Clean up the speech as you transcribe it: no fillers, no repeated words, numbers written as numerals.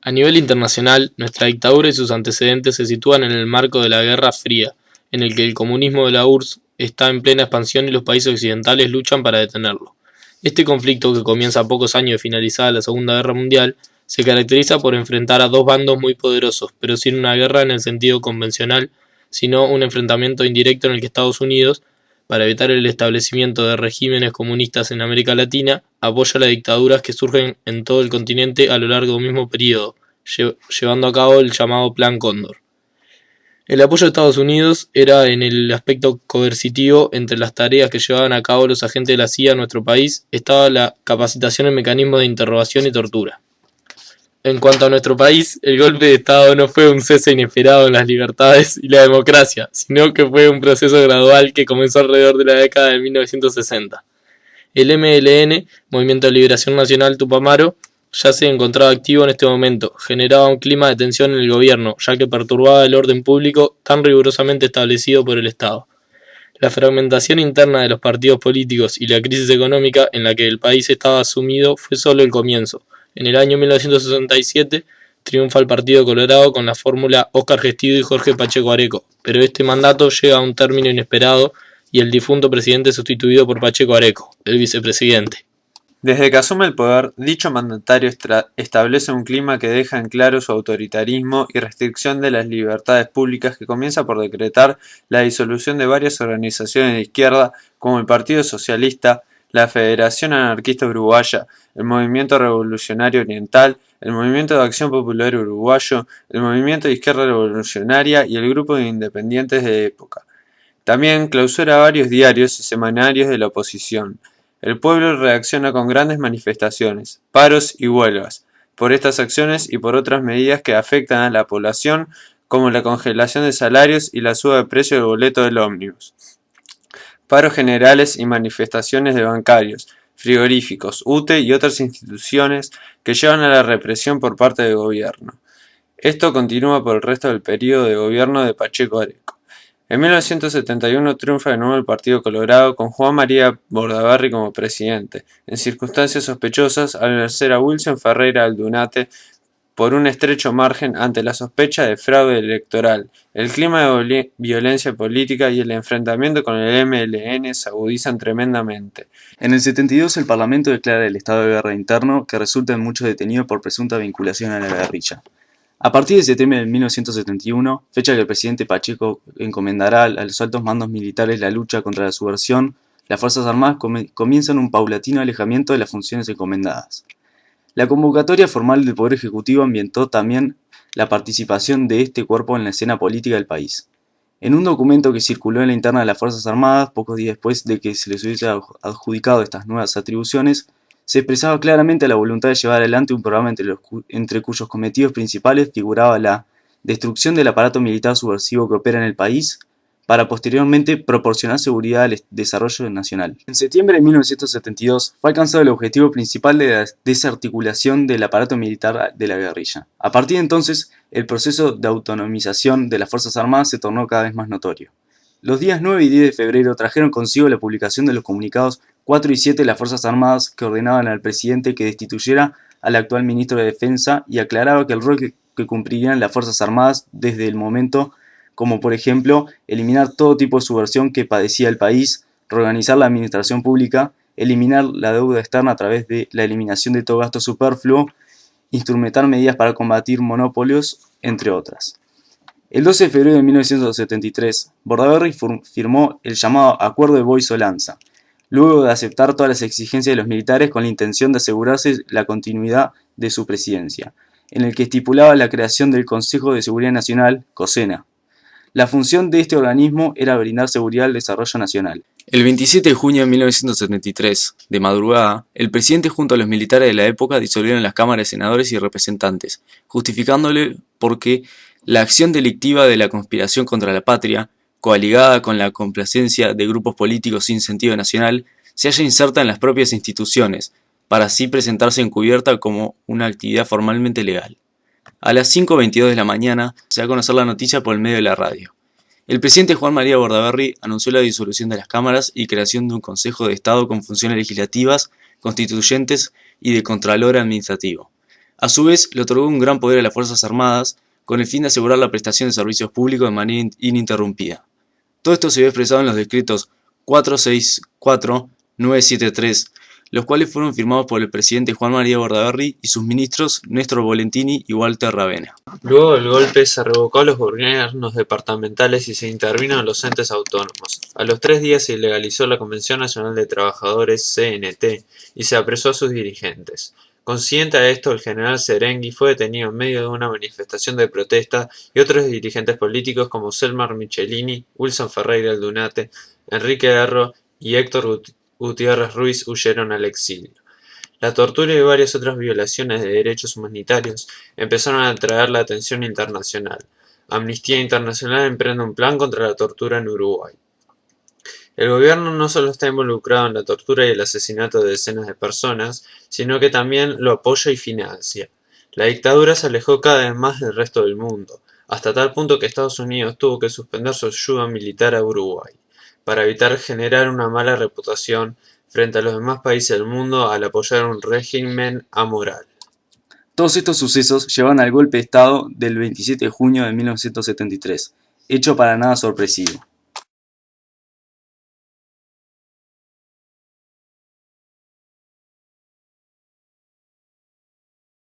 A nivel internacional, nuestra dictadura y sus antecedentes se sitúan en el marco de la Guerra Fría, en el que el comunismo de la URSS está en plena expansión y los países occidentales luchan para detenerlo. Este conflicto, que comienza a pocos años de finalizada la Segunda Guerra Mundial, se caracteriza por enfrentar a dos bandos muy poderosos, pero sin una guerra en el sentido convencional, sino un enfrentamiento indirecto en el que Estados Unidos, para evitar el establecimiento de regímenes comunistas en América Latina, apoya las dictaduras que surgen en todo el continente a lo largo de un mismo periodo, llevando a cabo el llamado Plan Cóndor. El apoyo de Estados Unidos era en el aspecto coercitivo. Entre las tareas que llevaban a cabo los agentes de la CIA en nuestro país estaba la capacitación en mecanismos de interrogación y tortura. En cuanto a nuestro país, el golpe de Estado no fue un cese inesperado en las libertades y la democracia, sino que fue un proceso gradual que comenzó alrededor de la década de 1960. El MLN, Movimiento de Liberación Nacional Tupamaro, ya se encontraba activo en este momento. Generaba un clima de tensión en el gobierno, ya que perturbaba el orden público tan rigurosamente establecido por el Estado. La fragmentación interna de los partidos políticos y la crisis económica en la que el país estaba sumido fue solo el comienzo. En el año 1967 triunfa el Partido Colorado con la fórmula Óscar Gestido y Jorge Pacheco Areco, pero este mandato llega a un término inesperado y el difunto presidente es sustituido por Pacheco Areco, el vicepresidente. Desde que asume el poder, dicho mandatario establece un clima que deja en claro su autoritarismo y restricción de las libertades públicas, que comienza por decretar la disolución de varias organizaciones de izquierda como el Partido Socialista, la Federación Anarquista Uruguaya, el Movimiento Revolucionario Oriental, el Movimiento de Acción Popular Uruguayo, el Movimiento de Izquierda Revolucionaria y el Grupo de Independientes de época. También clausura varios diarios y semanarios de la oposición. El pueblo reacciona con grandes manifestaciones, paros y huelgas, por estas acciones y por otras medidas que afectan a la población, como la congelación de salarios y la suba de precio del boleto del ómnibus. Paros generales y manifestaciones de bancarios, frigoríficos, UTE y otras instituciones que llevan a la represión por parte del gobierno. Esto continúa por el resto del periodo de gobierno de Pacheco Areco. En 1971 triunfa de nuevo el Partido Colorado con Juan María Bordaberry como presidente, en circunstancias sospechosas al vencer a Wilson Ferreira Aldunate por un estrecho margen ante la sospecha de fraude electoral. El clima de violencia política y el enfrentamiento con el MLN se agudizan tremendamente. En el 72 el Parlamento declara el estado de guerra interno, que resulta en muchos detenidos por presunta vinculación a la guerrilla. A partir de septiembre de 1971, fecha que el presidente Pacheco encomendará a los altos mandos militares la lucha contra la subversión, las Fuerzas Armadas comienzan un paulatino alejamiento de las funciones encomendadas. La convocatoria formal del Poder Ejecutivo ambientó también la participación de este cuerpo en la escena política del país. En un documento que circuló en la interna de las Fuerzas Armadas, pocos días después de que se les hubiese adjudicado estas nuevas atribuciones, se expresaba claramente la voluntad de llevar adelante un programa entre cuyos cometidos principales figuraba la destrucción del aparato militar subversivo que opera en el país, para posteriormente proporcionar seguridad al desarrollo nacional. En septiembre de 1972 fue alcanzado el objetivo principal de la desarticulación del aparato militar de la guerrilla. A partir de entonces, el proceso de autonomización de las Fuerzas Armadas se tornó cada vez más notorio. Los días 9 y 10 de febrero trajeron consigo la publicación de los comunicados 4 y 7 de las Fuerzas Armadas, que ordenaban al presidente que destituyera al actual ministro de Defensa y aclaraba que el rol que cumplirían las Fuerzas Armadas desde el momento, como por ejemplo eliminar todo tipo de subversión que padecía el país, reorganizar la administración pública, eliminar la deuda externa a través de la eliminación de todo gasto superfluo, instrumentar medidas para combatir monopolios, entre otras. El 12 de febrero de 1973, Bordaberry firmó el llamado Acuerdo de Boy-Solanza, luego de aceptar todas las exigencias de los militares con la intención de asegurarse la continuidad de su presidencia, en el que estipulaba la creación del Consejo de Seguridad Nacional, COSENA. La función de este organismo era brindar seguridad al desarrollo nacional. El 27 de junio de 1973, de madrugada, el presidente junto a los militares de la época disolvieron las cámaras de senadores y representantes, justificándole porque la acción delictiva de la conspiración contra la patria, coaligada con la complacencia de grupos políticos sin sentido nacional, se halla inserta en las propias instituciones, para así presentarse encubierta como una actividad formalmente legal. A las 5:22 de la mañana se da a conocer la noticia por el medio de la radio. El presidente Juan María Bordaberry anunció la disolución de las cámaras y creación de un Consejo de Estado con funciones legislativas, constituyentes y de Contralor Administrativo. A su vez, le otorgó un gran poder a las Fuerzas Armadas con el fin de asegurar la prestación de servicios públicos de manera ininterrumpida. Todo esto se ve expresado en los decretos 464, 973, los cuales fueron firmados por el presidente Juan María Bordaberry y sus ministros Néstor Bolentini y Walter Ravenna. Luego del golpe se revocó a los gobiernos departamentales y se intervino en los entes autónomos. A los 3 días se ilegalizó la Convención Nacional de Trabajadores CNT y se apresó a sus dirigentes. Consciente de esto, el general Serengui fue detenido en medio de una manifestación de protesta y otros dirigentes políticos como Selmar Michelini, Wilson Ferreira Aldunate, Enrique Erro y Héctor Gutiérrez Ruiz huyeron al exilio. La tortura y varias otras violaciones de derechos humanitarios empezaron a atraer la atención internacional. Amnistía Internacional emprende un plan contra la tortura en Uruguay. El gobierno no solo está involucrado en la tortura y el asesinato de decenas de personas, sino que también lo apoya y financia. La dictadura se alejó cada vez más del resto del mundo, hasta tal punto que Estados Unidos tuvo que suspender su ayuda militar a Uruguay, para evitar generar una mala reputación frente a los demás países del mundo al apoyar un régimen amoral. Todos estos sucesos llevaron al golpe de Estado del 27 de junio de 1973, hecho para nada sorpresivo.